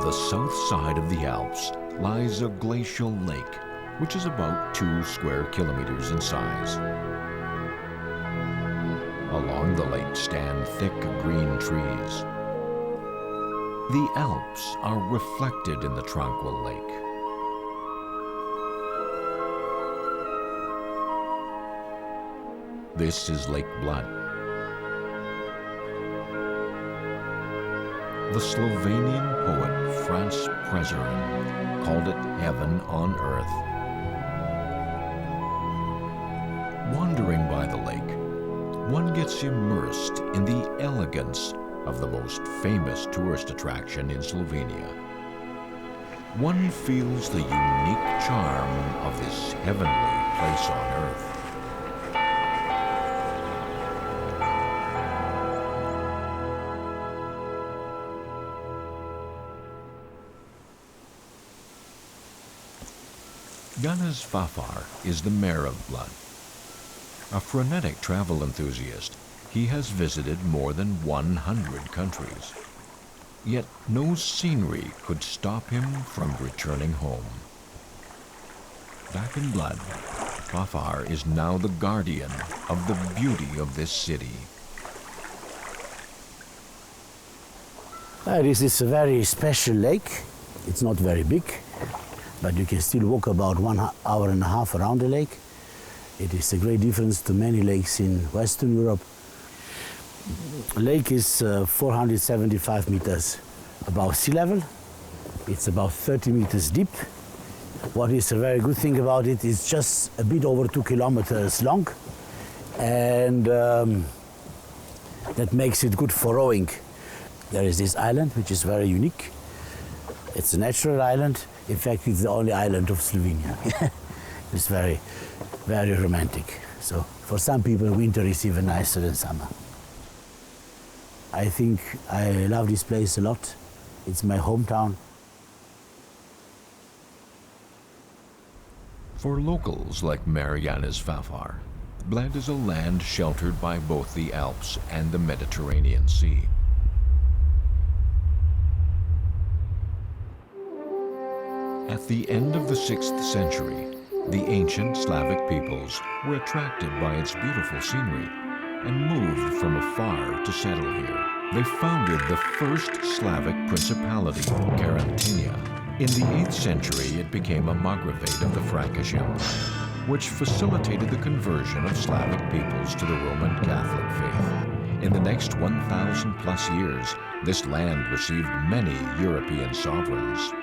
the south side of the Alps lies a glacial lake, which is about 2 square kilometers in size. Along the lake stand thick green trees. The Alps are reflected in the tranquil lake. This is Lake Bled. The Slovenian poet Franz Pristine called it heaven on earth. Wandering by the lake, one gets immersed in the elegance of the most famous tourist attraction in Slovenia. One feels the unique charm of this heavenly place on earth. Janez Fafar is the mayor of Bled. A frenetic travel enthusiast, he has visited more than 100 countries. Yet no scenery could stop him from returning home. Back in Bled, Fafar is now the guardian of the beauty of this city. This is a very special lake. It's not very big, but you can still walk about 1.5 hours around the lake. It is a great difference to many lakes in Western Europe. The lake is 475 meters above sea level. It's about 30 meters deep. What is a very good thing about it is just a bit over 2 kilometers long, and that makes it good for rowing. There is this island which is very unique. It's a natural island. In fact, it's the only island of Slovenia. It's very, very romantic. So for some people, winter is even nicer than summer. I think I love this place a lot. It's my hometown. For locals like Mayor Janez Fafar, Bled is a land sheltered by both the Alps and the Mediterranean Sea. At the end of the 6th century, the ancient Slavic peoples were attracted by its beautiful scenery and moved from afar to settle here. They founded the first Slavic principality, Carantania. In the 8th century, it became a margravate of the Frankish Empire, which facilitated the conversion of Slavic peoples to the Roman Catholic faith. In the next 1,000 plus years, this land received many European sovereigns.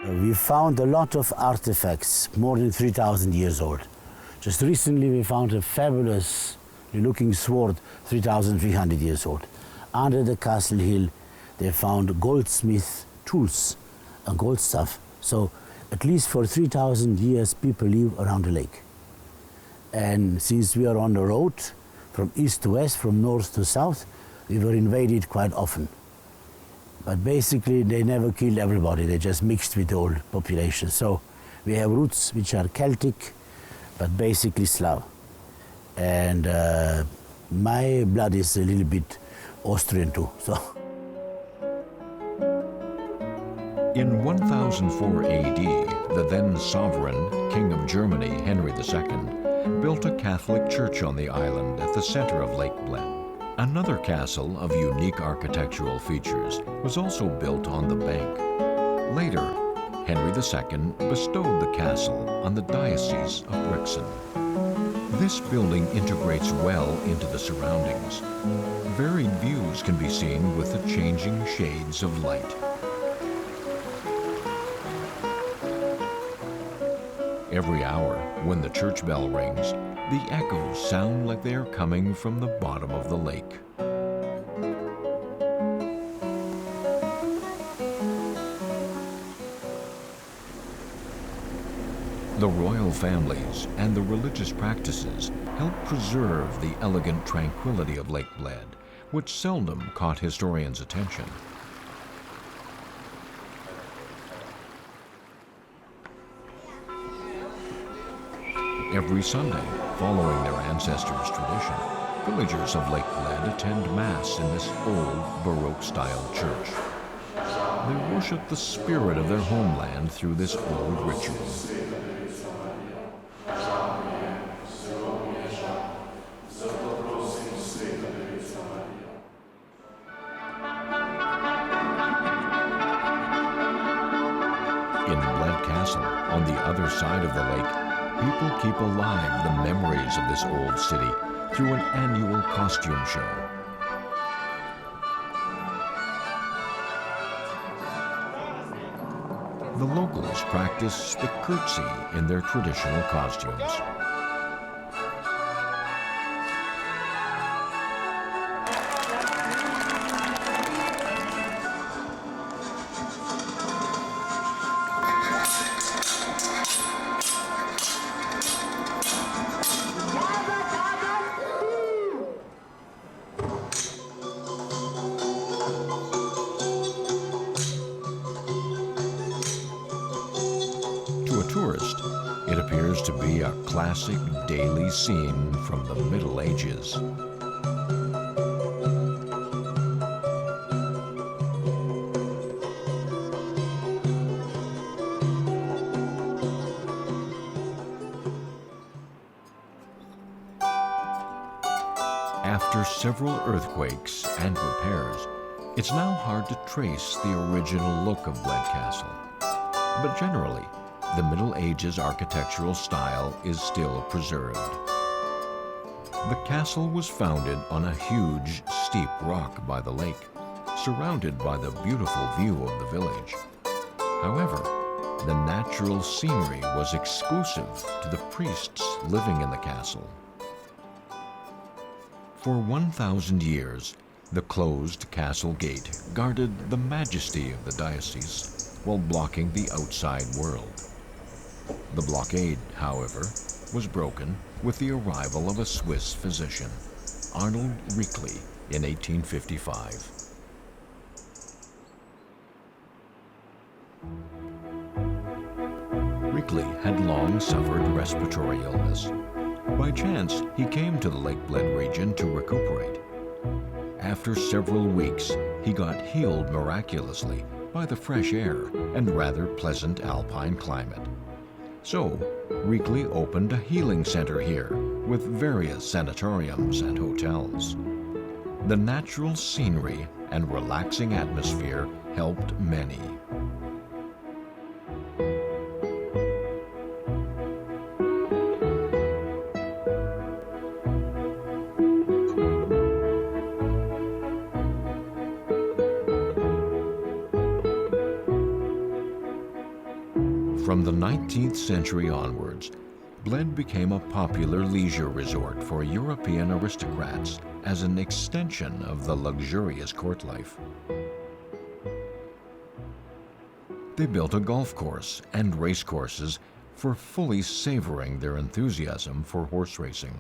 We found a lot of artifacts, more than 3,000 years old. Just recently we found a fabulous looking sword, 3,300 years old. Under the castle hill they found goldsmith tools and gold stuff. So at least for 3,000 years people live around the lake. And since we are on the road from east to west, from north to south, we were invaded quite often. But basically, they never killed everybody. They just mixed with the old population. So we have roots which are Celtic, but basically Slav. And my blood is a little bit Austrian too. So. In 1004 AD, the then sovereign, King of Germany, Henry II, built a Catholic church on the island at the center of Lake Bled. Another castle of unique architectural features was also built on the bank. Later, Henry II bestowed the castle on the Diocese of Brixen. This building integrates well into the surroundings. Varied views can be seen with the changing shades of light. Every hour, when the church bell rings, the echoes sound like they are coming from the bottom of the lake. The royal families and the religious practices help preserve the elegant tranquility of Lake Bled, which seldom caught historians' attention. Every Sunday, following their ancestors' tradition, villagers of Lake Bled attend Mass in this old Baroque-style church. They worship the spirit of their homeland through this old ritual. In Bled Castle, on the other side of the lake, people keep alive the memories of this old city through an annual costume show. The locals practice the curtsy in their traditional costumes. To a tourist, it appears to be a classic daily scene from the Middle Ages. After several earthquakes and repairs, it's now hard to trace the original look of Bled Castle. But generally, the Middle Ages architectural style is still preserved. The castle was founded on a huge, steep rock by the lake, surrounded by the beautiful view of the village. However, the natural scenery was exclusive to the priests living in the castle. For 1,000 years, the closed castle gate guarded the majesty of the diocese while blocking the outside world. The blockade, however, was broken with the arrival of a Swiss physician, Arnold Rickley, in 1855. Rickley had long suffered respiratory illness. By chance, he came to the Lake Bled region to recuperate. After several weeks, he got healed miraculously by the fresh air and rather pleasant alpine climate. So, Rickley opened a healing center here with various sanatoriums and hotels. The natural scenery and relaxing atmosphere helped many. From the 19th century onwards, Bled became a popular leisure resort for European aristocrats as an extension of the luxurious court life. They built a golf course and race courses for fully savoring their enthusiasm for horse racing.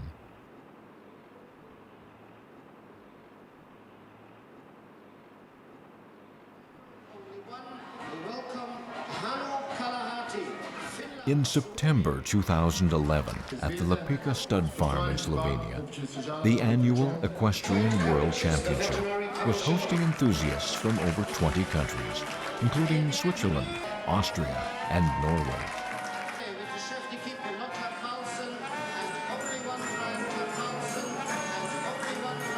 In September 2011, at the Lipizzan stud farm in Slovenia, the annual Equestrian World Championship was hosting enthusiasts from over 20 countries, including Switzerland, Austria, and Norway.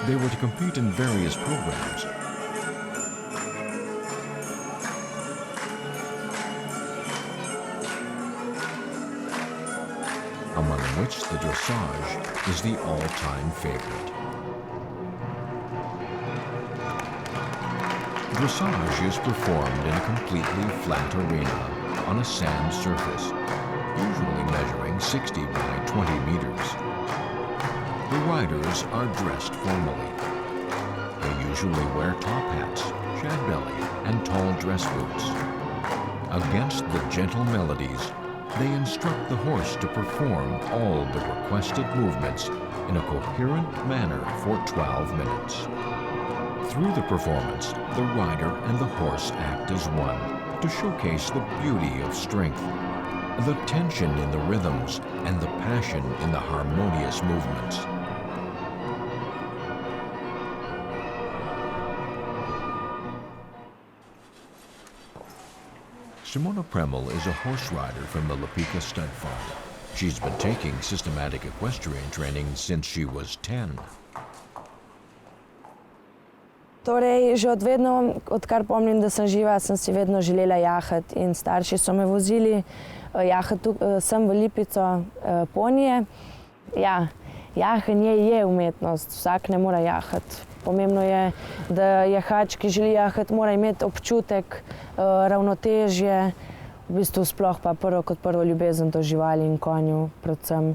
They were to compete in various programs, among which the dressage is the all-time favorite. Dressage is performed in a completely flat arena on a sand surface, usually measuring 60 by 20 meters. The riders are dressed formally. They usually wear top hats, shad belly, and tall dress boots. Against the gentle melodies, they instruct the horse to perform all the requested movements in a coherent manner for 12 minutes. Through the performance, the rider and the horse act as one to showcase the beauty of strength, the tension in the rhythms, and the passion in the harmonious movements. Simona Premel is a horse rider from the Lipica stud farm. She's been taking systematic equestrian training since she was 10. Torej, že od vedno, odkar pomnim, da sem živa, sem si vedno želela jahati in starši so me vozili jahati sem v Lipico ponije. Ja, jahanje je umetnost, vsak ne mora jahati. Pomembno je, da jahač, ki želi jahati, mora imeti občutek, ravnotežje, v bistvu sploh pa prvo kot prvo ljubezen do živali in konju predvsem.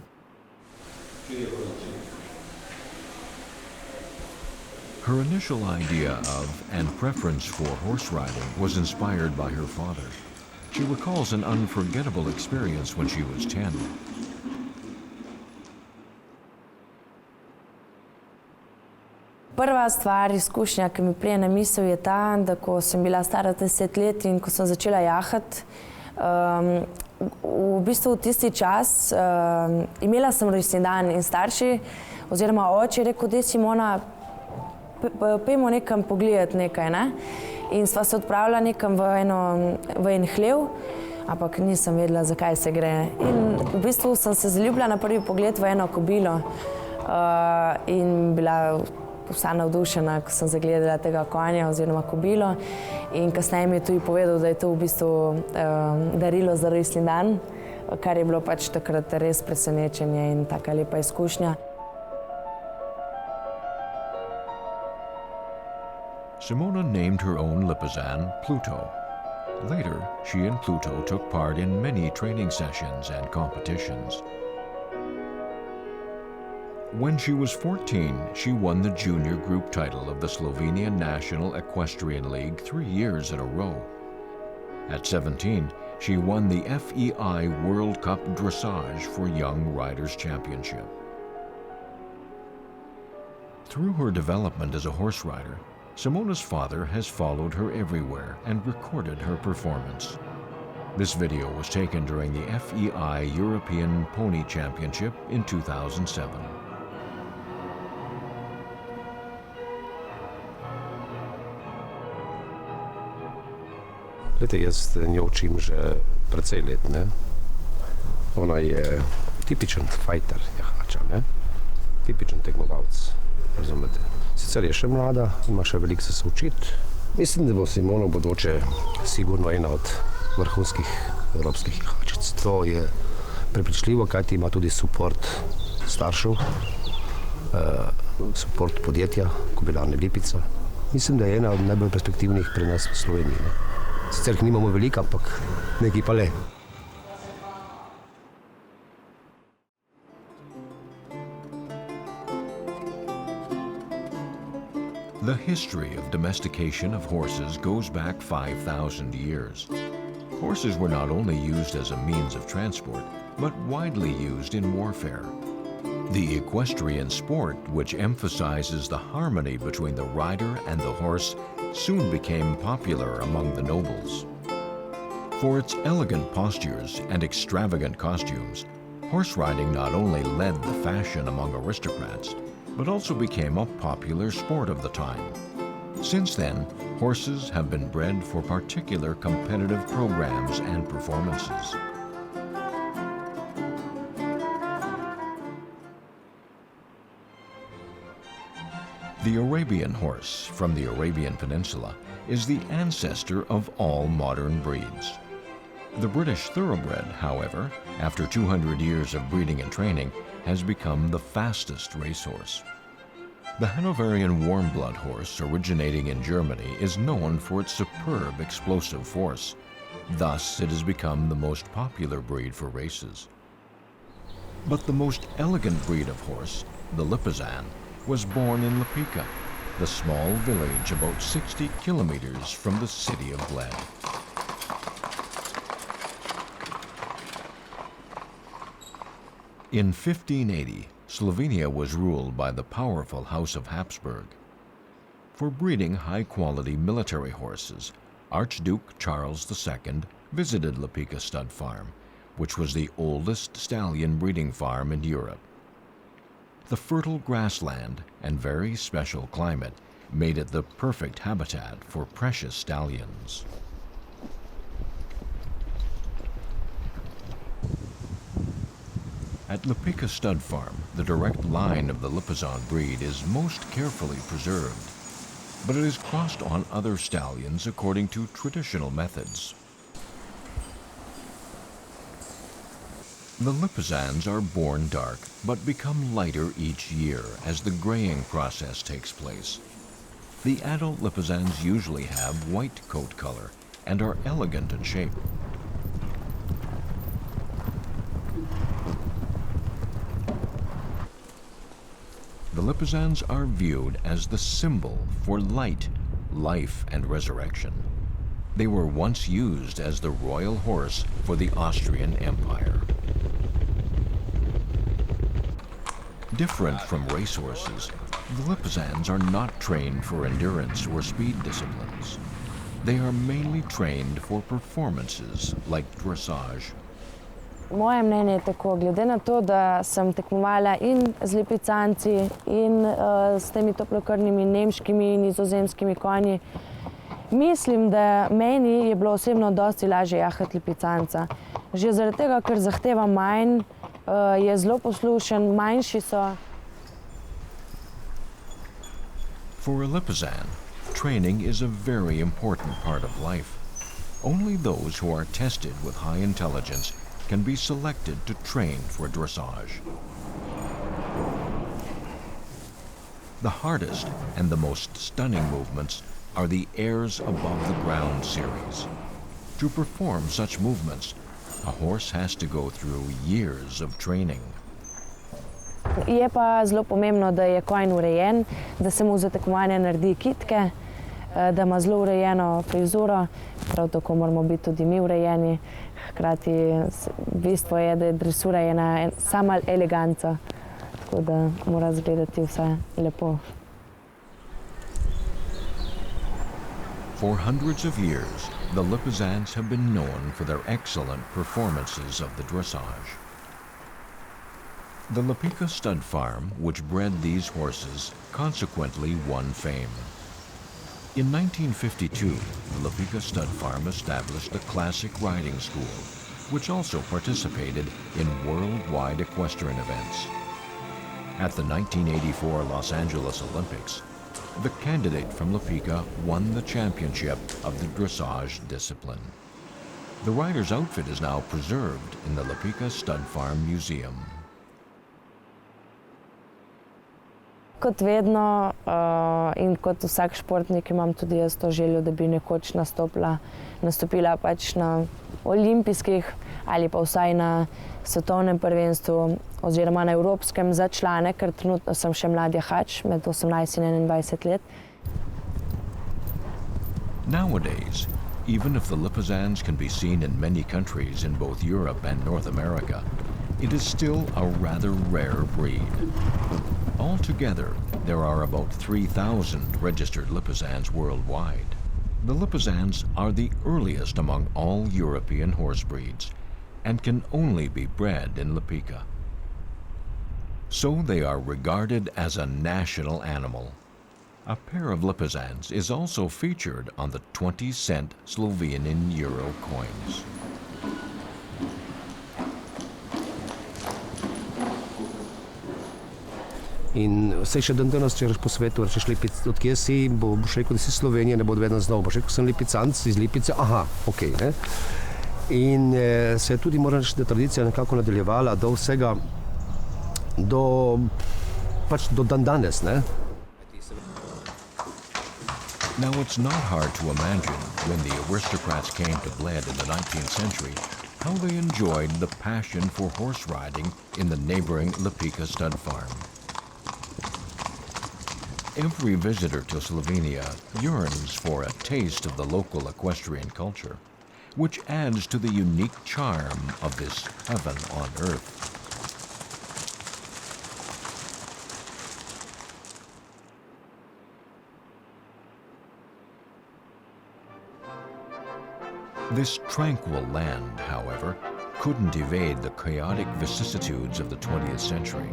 Her initial idea of and preference for horse riding was inspired by her father. She recalls an unforgettable experience when she was 10. Prva stvar, izkušnja, ki mi prije na misel, je ta, da ko sem bila stara 10 let in ko sem začela jahati, v bistvu v tisti čas imela sem rojstni dan in starši oziroma oče je rekel, da Simona, pojmo nekam pogledati nekaj, ne? In sva se odpravila nekam v en hlev, ampak nisem vedela, zakaj se gre. In v bistvu sem se zaljubila na prvi pogled v eno kobilo in bila vsa navdušena, ko sem zagledala tega konja oziroma kobilo. In kasneje mi je tudi povedal, da je to v bistvu darilo za rojstni dan, kar je bilo pač takrat res presenečenje in taka lepa izkušnja. Simona named her own Lipizzan Pluto. Later, she and Pluto took part in many training sessions and competitions. When she was 14, she won the junior group title of the Slovenia National Equestrian League 3 years in a row. At 17, she won the FEI World Cup Dressage for Young Riders Championship. Through her development as a horse rider, Simona's father has followed her everywhere and recorded her performance. This video was taken during the FEI European Pony Championship in 2007. Glede, jaz njo učim že precej let, ne. Ona je tipičen fighter, jahača, ne. Tipičen tekmovalec, razumete. Sicer je še mlada, ima še veliko se učiti. Mislim, da bo Simona v bodoče sigurno ena od vrhunskih evropskih jahačic. To je prepričljivo, kajti ima tudi support staršev, support podjetja, kobilarne Lipica. Mislim, da je ena od najbolj perspektivnih pri nas v Sloveniji, ne. Sicer jih nimamo veliko, ampak nekaj pa le. The history of domestication of horses goes back 5,000 years. Horses were not only used as a means of transport, but widely used in warfare. The equestrian sport, which emphasizes the harmony between the rider and the horse, soon became popular among the nobles. For its elegant postures and extravagant costumes, horse riding not only led the fashion among aristocrats, but also became a popular sport of the time. Since then, horses have been bred for particular competitive programs and performances. The Arabian horse from the Arabian Peninsula is the ancestor of all modern breeds. The British thoroughbred, however, after 200 years of breeding and training, has become the fastest racehorse. The Hanoverian warm-blood horse, originating in Germany, is known for its superb explosive force. Thus, it has become the most popular breed for races. But the most elegant breed of horse, the Lipizzan, was born in Lipica, the small village about 60 kilometers from the city of Bled. In 1580, Slovenia was ruled by the powerful House of Habsburg. For breeding high-quality military horses, Archduke Charles II visited Lipica Stud Farm, which was the oldest stallion breeding farm in Europe. The fertile grassland and very special climate made it the perfect habitat for precious stallions. At Lipica Stud Farm, the direct line of the Lipizzan breed is most carefully preserved, but it is crossed on other stallions according to traditional methods. The Lipizzans are born dark, but become lighter each year as the graying process takes place. The adult Lipizzans usually have white coat color and are elegant in shape. The Lipizzans are viewed as the symbol for light, life, and resurrection. They were once used as the royal horse for the Austrian Empire. Different from racehorses, the Lipizzans are not trained for endurance or speed disciplines. They are mainly trained for performances like dressage. Moje mnenje je tako, glede na to, da sem tekmovala in z Lipizanci in s temi toplokrvnimi nemškimi in nizozemskimi konji, mislim, da meni je bilo osebno dosti lažje jahati Lipizanca. Že zaradi tega, ker zahteva manj, je zelo poslušen, manjši so. For a Lipizzan, training is a very important part of life. Only those who are tested with high intelligence can be selected to train for dressage. The hardest and the most stunning movements are the airs above the ground series. To perform such movements, a horse has to go through years of training. Je pa zelo pomembno, da je konj urejen, da se mu za tekmovanje naredi kitke, da ima zelo urejeno frizuro, prav tako moramo biti tudi mi urejeni. Hkrati bistvo je, da je dresura ena sama eleganca, tako da mora izgledati vse lepo. For hundreds of years, the Lipizzans have been known for their excellent performances of the dressage. The Lipica Stud Farm, which bred these horses, consequently won fame. In 1952, the Lipica Stud Farm established a classic riding school, which also participated in worldwide equestrian events. At the 1984 Los Angeles Olympics, the candidate from Lipica won the championship of the dressage discipline. The rider's outfit is now preserved in the Lipica Stud Farm Museum. Kot vedno in kot vsak športnik imam tudi jaz to željo, da bi nekoč nastopila pač na olimpijskih ali pa vsaj na svetovnem prvenstvu oziroma na evropskem za člane, ker trenutno sem še mlad jahač med 18 in 21 let. Nowadays, even if the Lipizzans can be seen in many countries in both Europe and North America, it is still a rather rare breed. Altogether, there are about 3,000 registered Lipizzans worldwide. The Lipizzans are the earliest among all European horse breeds and can only be bred in Lipica. So they are regarded as a national animal. A pair of Lipizzans is also featured on the 20-cent Slovenian euro coins. In vse še dan danes, če rečeš po svetu, rečeš odkje si, boš rekel, da si Slovenija, ne bo vedno znal. Boš rekel, sem Lipicanc iz Lipice, aha, ok. Ne? In se je tudi, moram reči, da tradicija nekako nadaljevala do vsega, do dan danes. Ne? Now, it's not hard to imagine when the aristocrats came to Bled in the 19th century how they enjoyed the passion for horse riding in the neighboring Lipica Stud Farm. Every visitor to Slovenia yearns for a taste of the local equestrian culture, which adds to the unique charm of this heaven on earth. This tranquil land, however, couldn't evade the chaotic vicissitudes of the 20th century.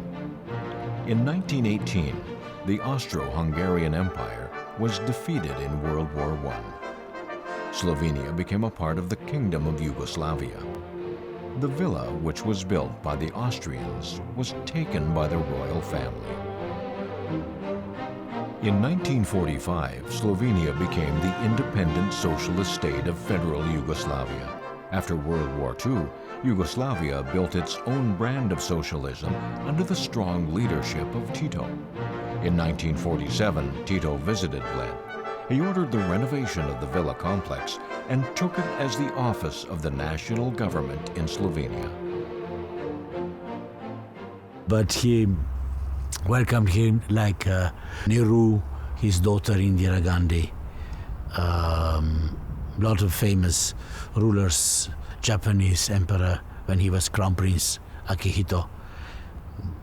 In 1918, the Austro-Hungarian Empire was defeated in World War I. Slovenia became a part of the Kingdom of Yugoslavia. The villa, which was built by the Austrians, was taken by the royal family. In 1945, Slovenia became the independent socialist state of federal Yugoslavia. After World War II, Yugoslavia built its own brand of socialism under the strong leadership of Tito. In 1947, Tito visited Bled. He ordered the renovation of the villa complex and took it as the office of the national government in Slovenia. But he welcomed him like Nehru, his daughter Indira Gandhi, lot of famous rulers, Japanese emperor when he was crown prince, Akihito.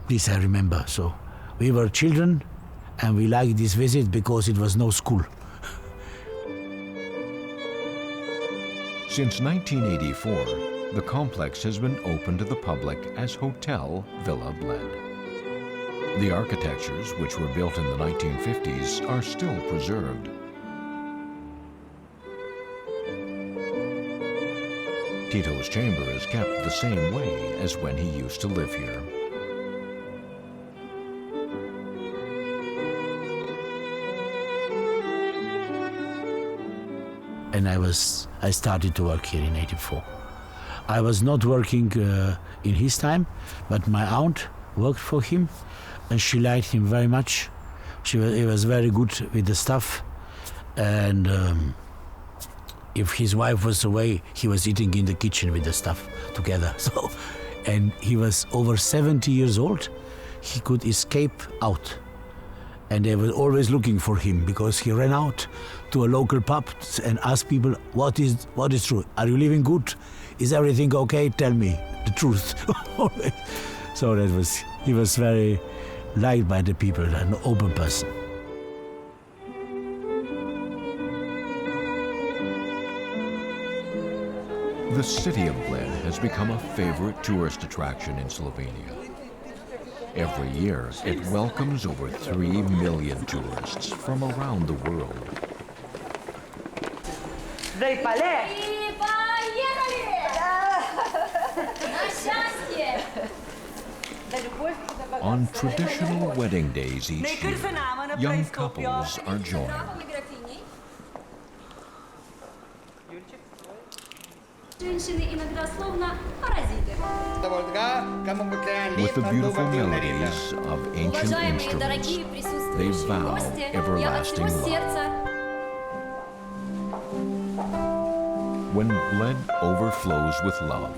This I remember. So we were children and we liked this visit because it was no school. Since 1984, the complex has been open to the public as Hotel Villa Bled. The architectures, which were built in the 1950s, are still preserved. Tito's chamber is kept the same way as when he used to live here. And I started to work here in '84. I was not working in his time, but my aunt worked for him, and she liked him very much. He was very good with the stuff, and if his wife was away, he was eating in the kitchen with the stuff together. So, and he was over 70 years old. He could escape out, and they were always looking for him because he ran out to a local pub and asked people, what is true? Are you living good? Is everything okay? Tell me the truth. So he was very liked by the people, an open person. The city of Bled has become a favorite tourist attraction in Slovenia. Every year, it welcomes over 3 million tourists from around the world. On traditional wedding days each year, young couples are joined. With the beautiful melodies of ancient instruments, they vow everlasting love. When Bled overflows with love,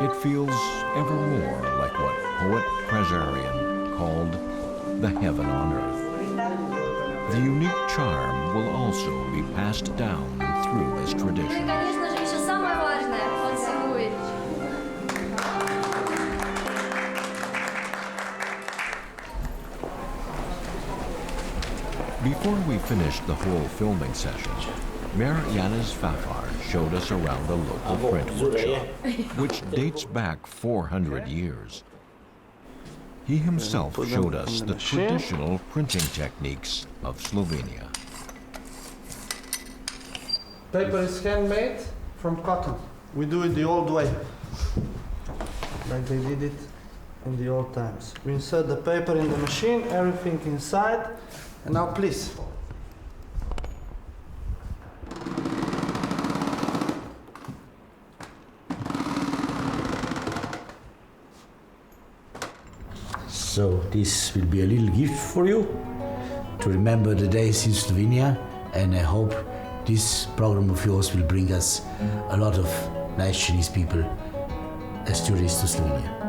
it feels ever more like what poet Presarian called the heaven on earth. The unique charm will also be passed down through this tradition. Before we finished the whole filming session, Mayor Yanis Fafar showed us around a local print workshop, which dates back 400 years. He himself showed us the traditional printing techniques of Slovenia. Paper is handmade from cotton. We do it the old way, like they did it in the old times. We insert the paper in the machine, everything inside, and now please. So this will be a little gift for you to remember the days in Slovenia, and I hope this program of yours will bring us a lot of nice Chinese people as tourists to Slovenia.